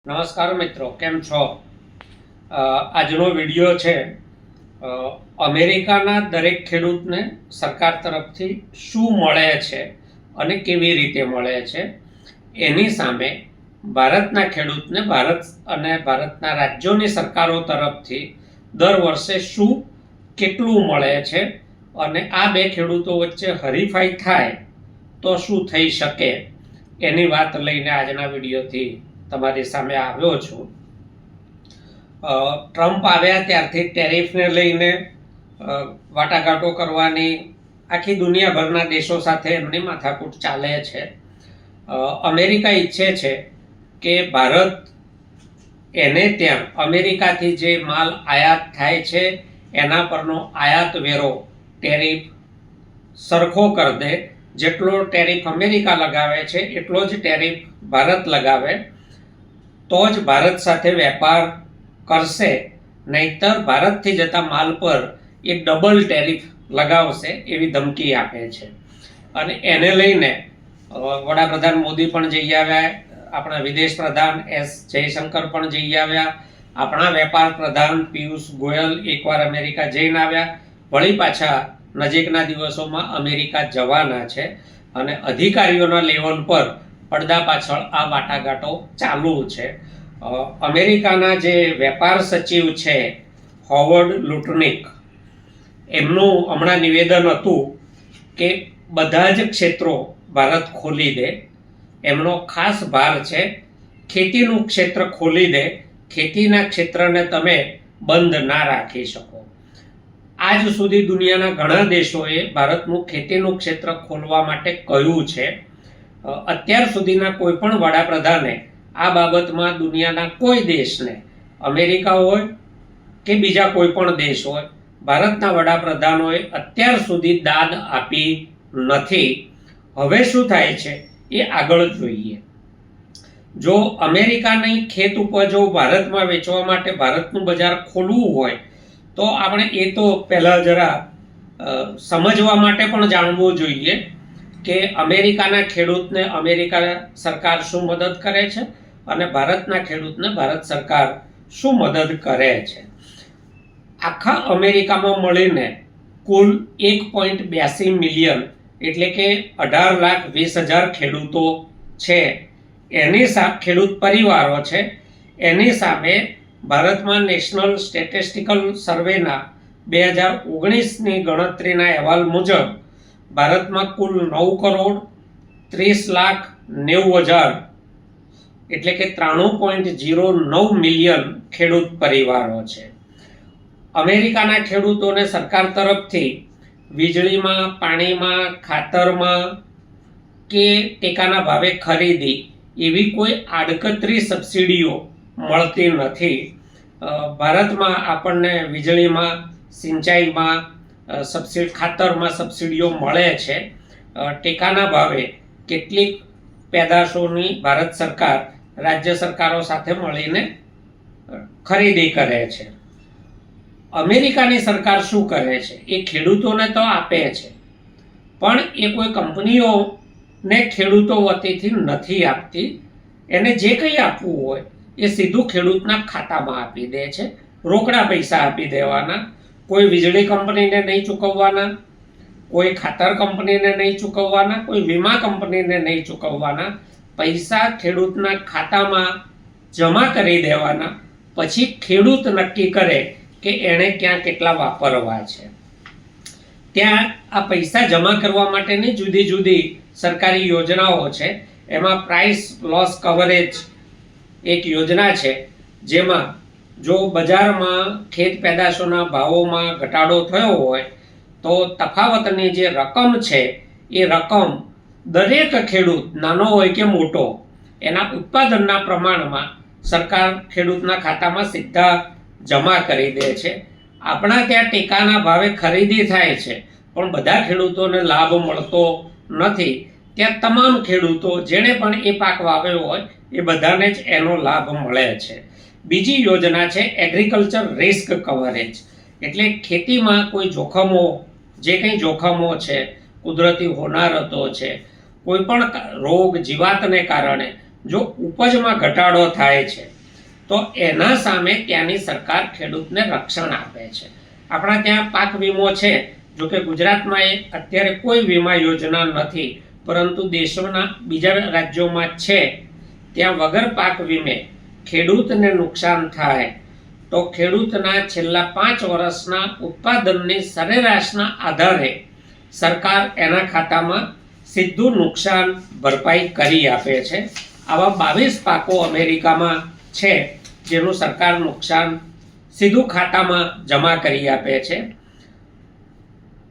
નમસ્કાર મિત્રો, કેમ છો? આજનો વિડીયો છે અમેરિકાના દરેક ખેડૂતને સરકાર તરફથી શું મળે છે અને કેવી રીતે મળે છે એની સામે ભારતના ખેડૂતને ભારત અને ભારતના રાજ્યોની સરકારો તરફથી દર વર્ષે શું કેટલું મળે છે અને આ બે ખેડૂતો વચ્ચે હરીફાઈ થાય તો શું થઈ શકે એની વાત લઈને આજના વિડીયોથી તમારી સામે આવ્યો છું। ટ્રમ્પ આવ્યા ત્યારથી ટેરિફને લઈને વાટાઘાટો કરવાની આખી દુનિયાભરના દેશો સાથે એમની માથાકૂટ ચાલે છે। અમેરિકા ઈચ્છે છે કે ભારત એને ત્યાં અમેરિકાથી જે માલ આયાત થાય છે એના પરનો આયાત વેરો ટેરિફ સરખો કરી દે। જેટલો ટેરિફ અમેરિકા લગાવે છે એટલો જ ટેરિફ ભારત લગાવે તો જ ભારત સાથે વેપાર કરશે, નહીતર ભારતથી જતા માલ પર એક ડબલ ટેરિફ લગાવશે એવી ધમકી આપે છે। અને એને લઈને વડાપ્રધાન મોદી પણ જઈ આવ્યા, આપણા વિદેશ પ્રધાન એસ જયશંકર પણ જઈ આવ્યા, આપણા વેપાર પ્રધાન પિયુષ ગોયલ એકવાર અમેરિકા જઈને આવ્યા, વળી પાછા નજીકના દિવસોમાં અમેરિકા જવાના છે અને અધિકારીઓના લેવલ પર પડદા પાછળ આ વાટાઘાટો ચાલુ છે। અમેરિકાના જે વેપાર સચિવ છે હોવર્ડ લુટનિક, એમનું હમણાં નિવેદન હતું કે બધા જ ક્ષેત્રો ભારત ખોલી દે। એમનો ખાસ ભાર છે ખેતીનું ક્ષેત્ર ખોલી દે, ખેતીના ક્ષેત્રને તમે બંધ ના રાખી શકો। આજ સુધી દુનિયાના ઘણા દેશોએ ભારતનું ખેતીનું ક્ષેત્ર ખોલવા માટે કહ્યું છે। અત્યાર સુધીના કોઈ પણ વડાપ્રધાને આ બાબતમાં દુનિયાના કોઈ દેશને, અમેરિકા હોય કે બીજા કોઈ પણ દેશ હોય, ભારતના વડાપ્રધાનોએ અત્યાર સુધી દાદ આપી નથી। હવે શું થાય છે એ આગળ જોઈએ। જો અમેરિકાની ખેત ઉપજો ભારતમાં વેચવા માટે ભારતનું બજાર ખોલવું હોય તો આપણે એ તો પહેલાં જરા સમજવા માટે પણ જાણવું જોઈએ કે અમેરિકાના ખેડૂતને અમેરિકા સરકાર શું મદદ કરે છે અને ભારતના ખેડૂતને ભારત સરકાર શું મદદ કરે છે। આખા અમેરિકામાં મળીને કુલ 1.82 મિલિયન એટલે કે 18,20,000 ખેડૂતો છે, એની ખેડૂત પરિવારો છે। એની સામે ભારતમાં નેશનલ સ્ટેટિસ્ટિકલ સર્વેના 2019ની ગણતરીના અહેવાલ મુજબ ભારતમાં કુલ 9,30,90,000 એટલે કે 93.09 મિલિયન ખેડૂત પરિવારો છે। અમેરિકાના ખેડૂતોને સરકાર તરફથી વીજળીમાં, પાણીમાં, ખાતરમાં કે ટેકાના ભાવે ખરીદી એવી કોઈ આડકતરી સબસિડીઓ મળતી નથી। ભારતમાં આપણને વીજળીમાં, સિંચાઈમાં ખાતરમાં સબસિડીઓ મળે છે। ટેકાના ભાવે કેટલીક પેદાશોની ભારત સરકાર રાજ્ય સરકારો સાથે મળીને ખરીદી કરે છે। અમેરિકાની સરકાર શું કરે છે? એ ખેડૂતોને તો આપે છે પણ એ કોઈ કંપનીઓને ખેડૂતો વતીથી નથી આપતી। એને જે કંઈ આપવું હોય એ સીધું ખેડૂતના ખાતામાં આપી દે છે, રોકડા પૈસા આપી દેવાના। કોઈ વીજળી કંપનીને નહીં ચૂકવવાના, કોઈ ખાતર કંપનીને નહીં ચૂકવવાના, કોઈ વીમા કંપનીને નહીં ચૂકવવાના, પૈસા ખેડૂતના ખાતામાં જમા કરી દેવાના। પછી ખેડૂત નક્કી કરે કે એણે ક્યાં કેટલા વાપરવા છે। ત્યાં આ પૈસા જમા કરવા માટેની જુદી જુદી સરકારી યોજનાઓ છે। એમાં પ્રાઇસ લોસ કવરેજ એક યોજના છે, જેમાં જો બજારમાં ખેત પેદાશોના ભાવોમાં ઘટાડો થયો હોય તો તફાવતની જે રકમ છે એ રકમ દરેક ખેડૂત, નાનો હોય કે મોટો, એના ઉત્પાદનના પ્રમાણમાં સરકાર ખેડૂતના ખાતામાં સીધા જમા કરી દે છે। આપણા ત્યાં ટેકાના ભાવે ખરીદી થાય છે પણ બધા ખેડૂતોને લાભ મળતો નથી। ત્યાં તમામ ખેડૂતો જેણે પણ એ પાક વાવ્યો હોય એ બધાને જ એનો લાભ મળે છે। બીજી યોજના છે એગ્રીકલ્ચર રિસ્ક કવરેજ, એટલે ખેતીમાં કોઈ જોખમો, જે કંઈ જોખમો છે, કુદરતી હોનારતો છે, કોઈ પણ રોગ જીવાતને કારણે જો ઉપજમાં ઘટાડો થાય છે તો એના સામે ત્યાંની સરકાર ખેડૂતને રક્ષણ આપે છે. આપણા ત્યાં પાક વીમો છે, જો કે ગુજરાતમાં અત્યારે કોઈ વીમા યોજના નથી, પરંતુ દેશોના બીજા રાજ્યોમાં છે. ત્યાં વગર પાક વીમે ખેડૂતને નુકસાન થાય તો ખેડૂતના છેલ્લા 5 વર્ષના ઉત્પાદનની સરેરાશના આધારે સરકાર એના ખાતામાં સીધું નુકસાન ભરપાઈ કરી આપે છે. આવા 22 પાકો અમેરિકામાં છે જેનું સરકાર નુકસાન સીધું ખાતામાં જમા કરી આપે છે.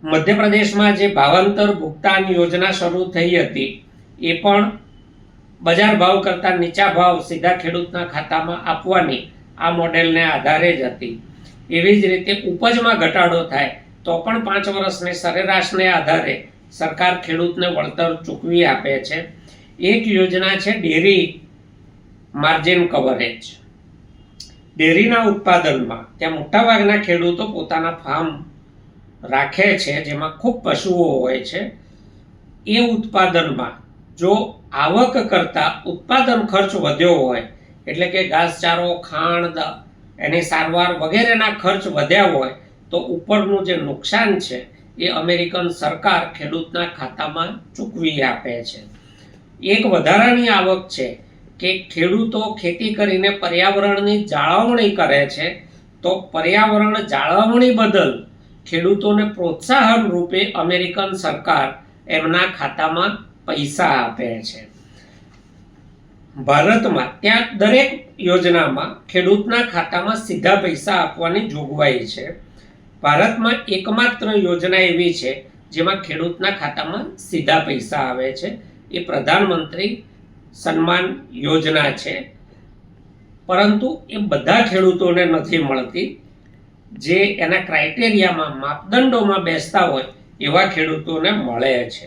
મધ્યપ્રદેશમાં જે ભાવાંતર ભુગતાન યોજના શરૂ થઈ હતી એ પણ બજાર ભાવ કરતાં નીચા ભાવ સીધા ખેડૂતના ખાતામાં આપવાની આ મોડેલને આધારે જ હતી. એવી જ રીતે ઉપજમાં ઘટાડો થાય તો પણ 5 વર્ષની સરેરાશને આધારે સરકાર ખેડૂતને વળતર ચૂકવી આપે છે. એક યોજના છે ડેરી માર્જિન કવરેજ. ડેરીના ઉત્પાદનમાં ત્યાં મોટાભાગના ખેડૂતો પોતાના ફાર્મ રાખે છે જેમાં ખૂબ પશુઓ હોય છે. એ ઉત્પાદનમાં જો આવક કરતાં ઉત્પાદન ખર્ચ વધ્યો હોય, એટલે કે ઘાસચારો, ખાંડ, એની સારવાર વગેરેના ખર્ચ વધ્યા હોય તો ઉપરનું જે નુકસાન છે એ અમેરિકન સરકાર ખેડૂતના ખાતામાં ચૂકવી આપે છે. એક વધારાની આવક છે કે ખેડૂતો ખેતી કરીને પર્યાવરણની જાળવણી કરે છે, તો પર્યાવરણ જાળવણી બદલ ખેડૂતોને પ્રોત્સાહન રૂપે અમેરિકન સરકાર એમના ખાતામાં પૈસા આપે છે. ભારતમાં ત્યાં દરેક યોજનામાં ખેડૂતના ખાતામાં સીધા પૈસા આપવાની જોગવાઈ છે. ભારતમાં એકમાત્ર યોજના એવી છે જેમાં ખેડૂતના ખાતામાં સીધા પૈસા આવે છે, એ પ્રધાનમંત્રી સન્માન યોજના છે. પરંતુ એ બધા ખેડૂતોને નથી મળતી. જે એના ક્રાઇટેરિયામાં, માપદંડોમાં બેસતા હોય એવા ખેડૂતોને મળે છે.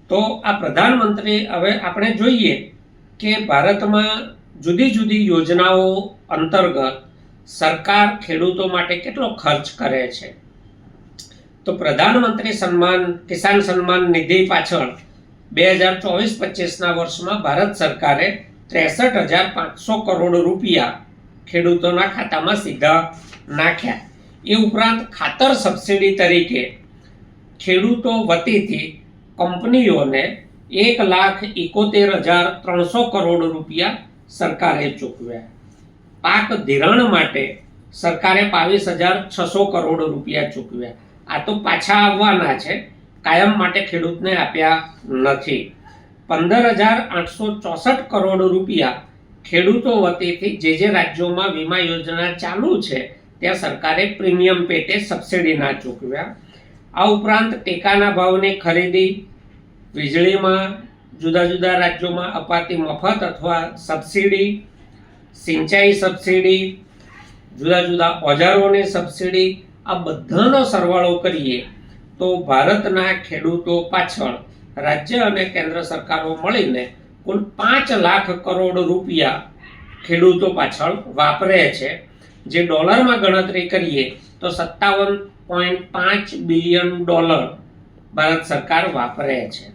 તો આ પ્રધાનમંત્રી, હવે આપણે જોઈએ કે ભારતમાં જુદી જુદી યોજનાઓ અંતર્ગત સરકાર ખેડૂતો માટે કેટલો ખર્ચ કરે છે. તો પ્રધાનમંત્રી કિસાન સન્માન નિધિ પાછળ 2024-25ના વર્ષમાં ભારત સરકારે 63,500 કરોડ રૂપિયા ખેડૂતોના ખાતામાં સીધા નાખ્યા. એ ઉપરાંત ખાતર સબસિડી તરીકે ખેડૂતો વતીથી કંપનીઓને 1,71,300 કરોડ રૂપિયા સરકારે ચૂકવ્યા. પાક ધિરાણ માટે સરકારે 22,600 કરોડ રૂપિયા ચૂકવ્યા. આ તો પાછા આવવાના છે, કાયમ માટે ખેડૂતને આપ્યા નથી. 15,864 કરોડ રૂપિયા ખેડૂતો વતીથી જે રાજ્યોમાં વીમા યોજના ચાલુ છે ત્યાં સરકારે પ્રીમિયમ પેટે સબસિડીના ચૂકવ્યા. આ ઉપરાંત ટેકાના ભાવની ખરીદી, વીજળીમાં જુદા જુદા રાજ્યોમાં અપાતી મફત અથવા સબસિડી, સિંચાઈ સબસિડી, જુદા જુદા ઓજારોની સબસિડી, આ બધાનો સરવાળો કરીએ તો ભારતના ખેડૂતો પાછળ રાજ્ય અને કેન્દ્ર સરકારો મળીને કુલ 5 લાખ કરોડ રૂપિયા ખેડૂતો પાછળ વાપરે છે. જે ડોલરમાં ગણતરી કરીએ તો $57.5 બિલિયન ભારત સરકાર વાપરે છે.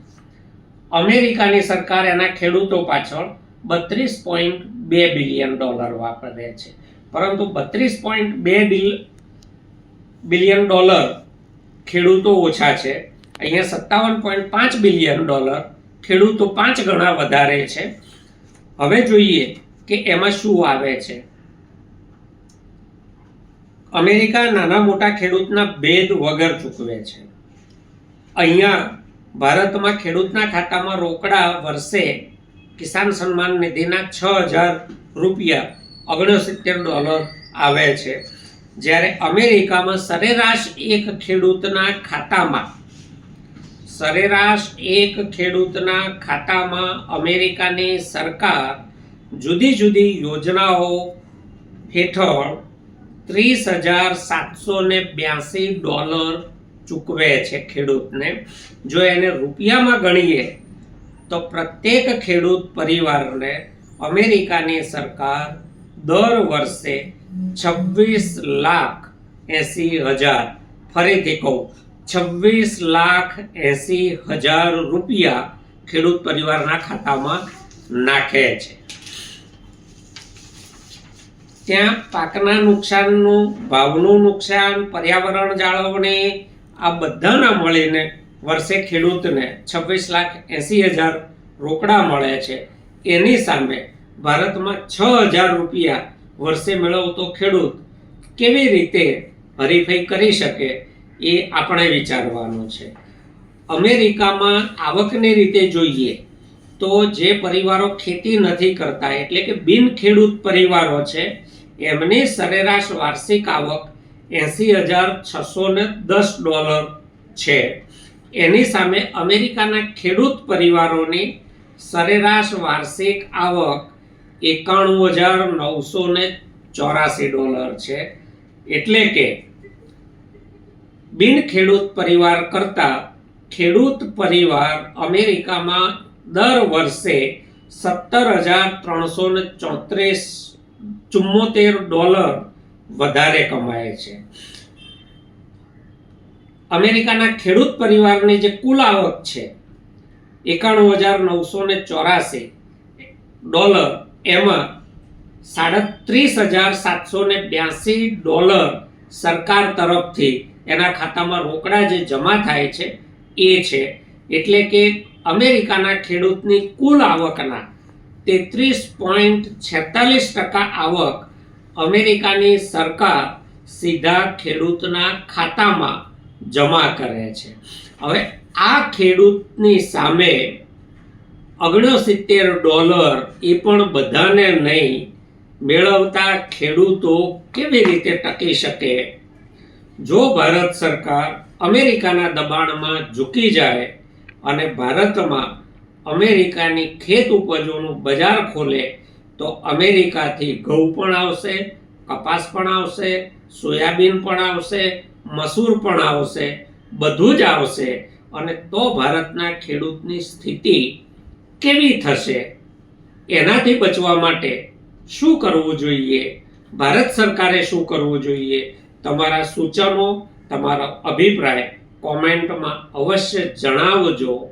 અમેરિકાની સરકાર એના ખેડૂતો પાછળ $32.2 બિલિયન વાપરે છે. પરંતુ $32.2 બિલિયન ખેડૂતો ઓછા છે. અહીંયા $57.5 બિલિયન ખેડૂતો 5 ગણા વધારે છે. હવે જોઈએ કે એમાં શું આવે છે. અમેરિકા નાના મોટા ખેડૂતના ભેદ વગર ચૂકવે છે. અહીંયા ભારતમાં ખેડૂતના ખાતામાં રોકડા વર્ષે કિસાન સન્માન નિધિના $6,000 આવે છે, જ્યારે અમેરિકામાં સરેરાશ એક ખેડૂતના ખાતામાં અમેરિકાની સરકાર જુદી જુદી યોજનાઓ હેઠળ $30,782 ચૂકવે છે ખેડૂતને. જો એને રૂપિયામાં ગણીએ તો પ્રત્યેક ખેડૂત પરિવારને અમેરિકાની સરકાર દર વર્ષે 26,80,000, ફરીથી કહું 26,80,000 રૂપિયા ખેડૂત પરિવારના ખાતામાં નાખે છે. ત્યાં પાકના નુકસાનનું, ભાવનું નુકસાન, પર્યાવરણ જાળવણી, આ બધાના મળીને વર્ષે ખેડૂતને 26,80,000 રોકડા મળે છે. એની સામે ભારતમાં 6,000 રૂપિયા વર્ષે મેળવતો ખેડૂત કેવી રીતે હરીફાઈ કરી શકે એ આપણે વિચારવાનું છે. અમેરિકામાં આવકની રીતે જોઈએ તો જે પરિવારો ખેતી નથી કરતા એટલે કે બિન ખેડૂત પરિવારો છે એમની સરેરાશ વાર્ષિક આવક $80,610 છે. એની સામે અમેરિકાના ખેડૂત પરિવારોની સરેરાશ વાર્ષિક આવક $91,984 છે. એટલે કે બિન ખેડૂત પરિવાર કરતા ખેડૂત પરિવાર અમેરિકામાં દર વર્ષે $17,374 વધારે કમાય છે. અમેરિકાના ખેડૂત પરિવારની જે કુલ આવક છે $91,984, એમાં $37,782 સરકાર તરફથી એના ખાતામાં રોકડા જે જમા થાય છે એ છે. એટલે કે અમેરિકાના ખેડૂતની કુલ આવકના 33.46% આવક અમેરિકાની સરકાર સીધા ખેડૂતના ખાતામાં જમા કરે છે. હવે આ ખેડૂતની સામે $69 એ પણ બધાને નહીં મેળવતા ખેડૂતો કેવી રીતે ટકી શકે? જો ભારત સરકાર અમેરિકાના દબાણમાં ઝૂકી જાય અને ભારતમાં અમેરિકાની ખેત ઉપજોનું બજાર ખોલે તો અમેરિકાથી ઘઉં પણ આવશે, કપાસ પણ આવશે, સોયાબીન પણ આવશે, મસૂર પણ આવશે, બધું જ આવશે. અને તો ભારતના ખેડૂતની સ્થિતિ કેવી થશે? એનાથી બચવા માટે શું કરવું જોઈએ? ભારત સરકારે શું કરવું જોઈએ? તમારા સૂચનો, તમારો અભિપ્રાય કોમેન્ટમાં અવશ્ય જણાવજો.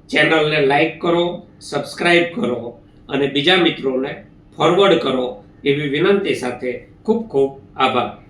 ચેનલને લાઈક કરો, સબસ્ક્રાઇબ કરો અને બીજા મિત્રોને ફોરવર્ડ કરો એવી વિનંતી સાથે ખૂબ ખૂબ આભાર.